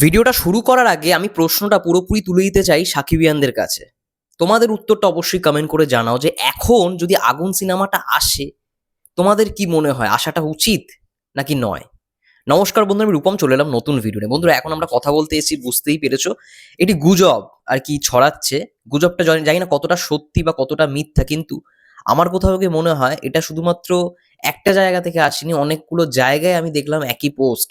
ভিডিওটা শুরু করার আগে আমি প্রশ্নটা পুরোপুরি তুলে দিতে চাই সাকিবিয়ানদের কাছে। তোমাদের উত্তরটা অবশ্যই কমেন্ট করে জানাও যে এখন যদি আগুন সিনেমাটা আসে, তোমাদের কি মনে হয় আসাটা উচিত নাকি নয়? নমস্কার বন্ধুরা, আমি রূপম চলে এলাম নতুন ভিডিও নিয়ে। বন্ধুরা, এখন আমরা কথা বলতে এসেছি, বুঝতেই পেরেছো এটি গুজব আর কি ছড়াচ্ছে। গুজবটা জানি না কতটা সত্যি বা কতটা মিথ্যা, কিন্তু আমার কোথাও গিয়ে মনে হয় এটা শুধুমাত্র একটা জায়গা থেকে আসেনি, অনেকগুলো জায়গায় আমি দেখলাম একই পোস্ট।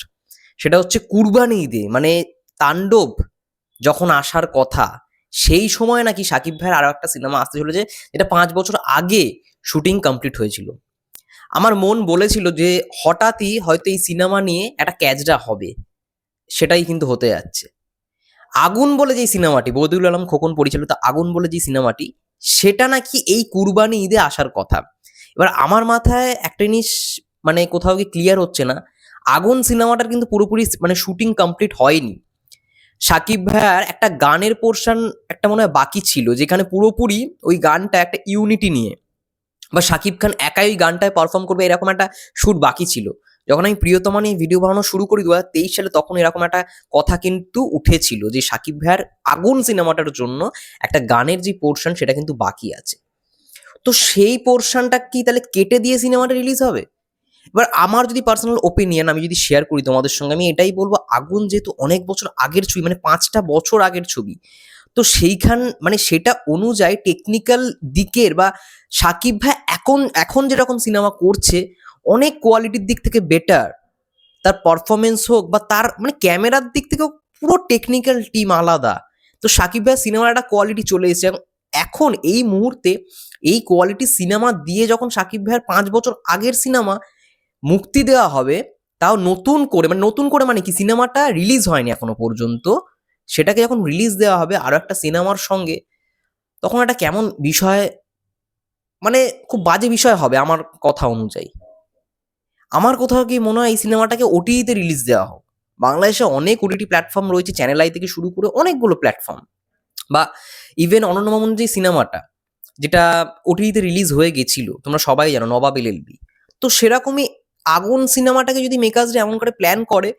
সেটা হচ্ছে কুরবানি ঈদে, মানে তাণ্ডব যখন আসার কথা, সেই সময় নাকি সাকিব ভাইয়ের আরো একটা সিনেমা আসতে চলেছে, যেটা 5 বছর আগে শুটিং কমপ্লিট হয়েছিল। আমার মন বলেছিল যে হঠাৎই হয়তো এই সিনেমা নিয়ে একটা ক্যাচডা হবে, সেটাই কিন্তু হতে যাচ্ছে। আগুন বলে যে সিনেমাটি, বদিউল আলম খোকন পরিচালিত আগুন বলে যে সিনেমাটি, সেটা নাকি এই কুরবানি ঈদে আসার কথা। এবার আমার মাথায় একটা জিনিস মানে কোথাও গিয়ে ক্লিয়ার হচ্ছে না, আগুন সিনেমাটার কিন্তু পুরোপুরি মানে শুটিং কমপ্লিট হয়নি। সাকিব ভাইয়ার একটা গানের পোর্শন একটা মনে হয় বাকি ছিল, যেখানে পুরোপুরি ওই গানটা একটা ইউনিটি নিয়ে বা শাকিব খান একাই ওই গানটায় পারফর্ম করবে এরকম একটা শুট বাকি ছিল। যখন আমি প্রিয়তমা নিয়ে ভিডিও বানানো শুরু করি 2023 সালে, তখন এরকম একটা কথা কিন্তু উঠেছিল যে সাকিব ভাইয়ার আগুন সিনেমাটার জন্য একটা গানের যে পোর্শন সেটা কিন্তু বাকি আছে। তো সেই পোর্শনটা কি তাহলে কেটে দিয়ে সিনেমাটা রিলিজ হবে? এবার আমার যদি পার্সোনাল ওপিনিয়ন আমি যদি শেয়ার করি তোমাদের সঙ্গে, আমি এটাই বলবো, আগুন যেহেতু অনেক বছর আগের ছবি, মানে 5টা বছর আগের ছবি, তো সেইখান মানে সেটা অনুযায়ী টেকনিক্যাল দিকের বা সাকিব ভাই এখন এখন যেরকম সিনেমা করছে অনেক কোয়ালিটির দিক থেকে বেটার। তার পারফরমেন্স হোক বা তার মানে ক্যামেরার দিক থেকেও পুরো টেকনিক্যাল টিম আলাদা। তো সাকিব ভাই সিনেমার একটা কোয়ালিটি চলে এসেছে, এবং এখন এই মুহূর্তে এই কোয়ালিটি সিনেমা দিয়ে যখন সাকিব ভাইয়ের 5 বছর আগের সিনেমা মুক্তি দেওয়া হবে, তাও নতুন করে, মানে নতুন করে মানে কি, সিনেমাটা রিলিজ হয়নি এখনো পর্যন্ত, সেটাকে যখন রিলিজ দেওয়া হবে আরো একটা সিনেমার সঙ্গে, তখন একটা কেমন বিষয়, মানে খুব বাজে বিষয় হবে আমার কথা অনুযায়ী। আমার কোথাও কি মনে হয় এই সিনেমাটাকে ওটিইতে রিলিজ দেওয়া হোক। বাংলাদেশে অনেক ওটিটি প্ল্যাটফর্ম রয়েছে, চ্যানেল আই থেকে শুরু করে অনেকগুলো প্ল্যাটফর্ম, বা ইভেন অনন্য মামুন যে সিনেমাটা যেটা ওটিইতে রিলিজ হয়ে গেছিল, তোমরা সবাই জানো, নবাব এলএলবি। তো সেরকমই আগুন সিনেমাটাকে যদি মেকার্সরা এমন করে প্ল্যান করে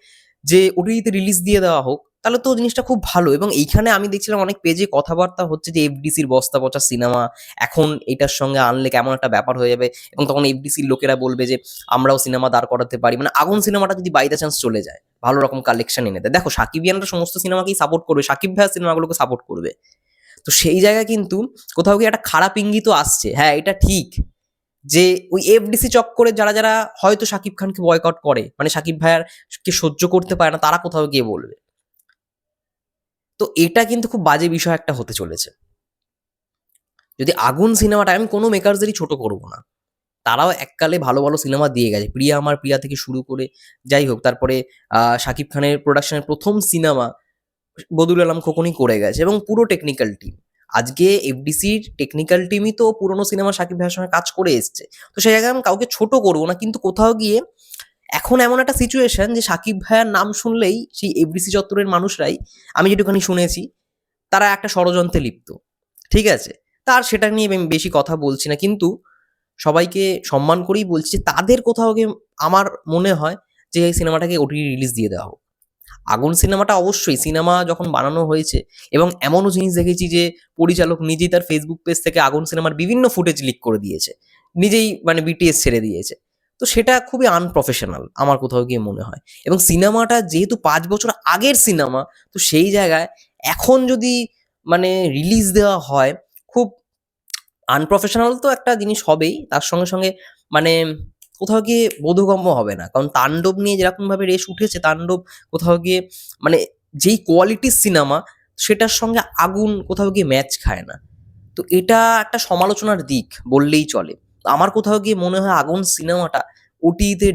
যে ওটিইতে রিলিজ দিয়ে দেওয়া হোক, তাহলে তো জিনিসটা খুব ভালো। এবং এইখানে আমি দেখছিলাম অনেক পেজে কথাবার্তা হচ্ছে যে এফডিসির বস্তা পচা সিনেমা এখন এটার সঙ্গে আনলে কেমন একটা ব্যাপার হয়ে যাবে, এবং তখন এফডিসির লোকেরা বলবে যে আমরাও সিনেমা দাঁড় করাতে পারি, মানে আগুন সিনেমাটা যদি বাই দ্য চান্স চলে যায়, ভালো রকম কালেকশন এনে দেয়। দেখো সাকিবিয়ানরা সমস্ত সিনেমাকেই সাপোর্ট করবে, সাকিব ভাইয়ের সিনেমাগুলোকে সাপোর্ট করবে। তো সেই জায়গায় কিন্তু কোথাও গিয়ে একটা খারাপ ইঙ্গিতও আসছে। হ্যাঁ, এটা ঠিক যে ওই এফডিসি চক্করে যারা যারা হয়তো শাকিব খানকে বয়কট করে, মানে শাকিব ভাইয়ার কে সহ্য করতে পারে না, তারা কোথাও গিয়ে বলবে। তো এটা কিন্তু খুব বাজে বিষয় একটা হতে চলেছে যদি আগুন সিনেমাটা, আমি কোনো মেকারসদেরই ছোট করব না, তারাও এককালে ভালো ভালো সিনেমা দিয়ে গেছে, প্রিয়া আমার প্রিয়া থেকে শুরু করে যাই হোক, তারপরে শাকিব খানের প্রোডাকশনের প্রথম সিনেমা বদিউল আলম খোকনই করে গেছে, এবং পুরো টেকনিক্যাল টিম। আজকে এফডিসির টেকনিক্যাল টিমই তো পুরোনো সিনেমা শাকিব ভাইয়ের সঙ্গে কাজ করে এসছে। তো সেই জায়গায় আমি কাউকে ছোট করবো না, কিন্তু কোথাও গিয়ে এখন এমন একটা সিচুয়েশন যে সাকিব ভাইয়ার নাম শুনলেই সেই এফডিসি চত্বরের মানুষরাই, আমি যেটুখানি শুনেছি, তারা একটা ষড়যন্ত্রে লিপ্ত। ঠিক আছে, তার সেটা নিয়ে আমি বেশি কথা বলছি না, কিন্তু সবাইকে সম্মান করেই বলছি যে তাদের কোথাও গিয়ে আমার মনে হয় যে এই সিনেমাটাকে ওটিটি রিলিজ দিয়ে দেওয়া হোক। আগুন সিনেমাটা অবশ্যই সিনেমা যখন বানানো হয়েছে, এবং এমনও জিনিস দেখেছি যে পরিচালক নিজেই তার ফেসবুক পেজ থেকে আগুন সিনেমার বিভিন্ন ফুটেজ লিক করে দিয়েছে, নিজেই মানে বিটিএস ছেড়ে দিয়েছে। তো সেটা খুবই আনপ্রফেশনাল আমার কোথাও গিয়ে মনে হয়। এবং সিনেমাটা যেহেতু 5 বছর আগের সিনেমা, তো সেই জায়গায় এখন যদি মানে রিলিজ দেওয়া হয়, খুব আনপ্রফেশনাল তো একটা জিনিস হবেই, তার সঙ্গে সঙ্গে মানে কোথাও গিয়ে বোধগম্য হবে না, কারণ তাণ্ডব নিয়ে যেরকম ভাবে রেশ উঠেছে, তাণ্ডব কোথাও গিয়ে মানে যেই কোয়ালিটির সিনেমা, সেটার সঙ্গে আগুন কোথাও গিয়ে ম্যাচ খায় না। তো এটা একটা সমালোচনার দিক বললেই চলে। তো আমার কোথাও গিয়ে মনে হয় আগুন সিনেমাটা ওটিইতে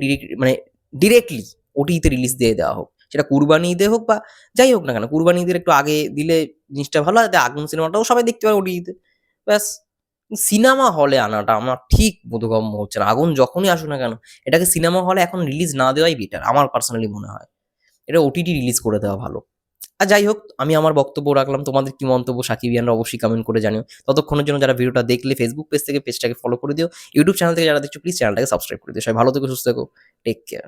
মানে ডিরেক্টলি ওটিইতে রিলিজ দিয়ে দেওয়া হোক, সেটা কুরবানি ঈদে হোক বা যাই হোক না কেন, কুরবানি ঈদের একটু আগে দিলে জিনিসটা ভালো হয়, আগুন সিনেমাটাও সবাই দেখতে পারে ওটিইতে, ব্যাস। সিনেমা হলে আনাটা আমার ঠিক বোধগম্য হচ্ছে না। আগুন যখনই আসুক না কেন, এটাকে সিনেমা হলে এখন রিলিজ না দেওয়াই বেটার, আমার পার্সোনালি মনে হয়। এটা ওটিটি রিলিজ করে দেওয়া ভালো। আর যাই হোক, আমি আমার বক্তব্য রাখলাম, তোমাদের কি মন্তব্য সাকিবিয়ানরা অবশ্যই কমেন্ট করে জানিও। ততক্ষণের জন্য যারা ভিডিওটা দেখলে ফেসবুক পেজ থেকে পেজটাকে ফলো করে দিও, ইউটিউব চ্যানেল থেকে যারা দেখছো প্লিজ চ্যানেলটাকে সাবস্ক্রাইব করে দিও। সবাই ভালো থেকো, সুস্থ থেকো, টেক কেয়ার।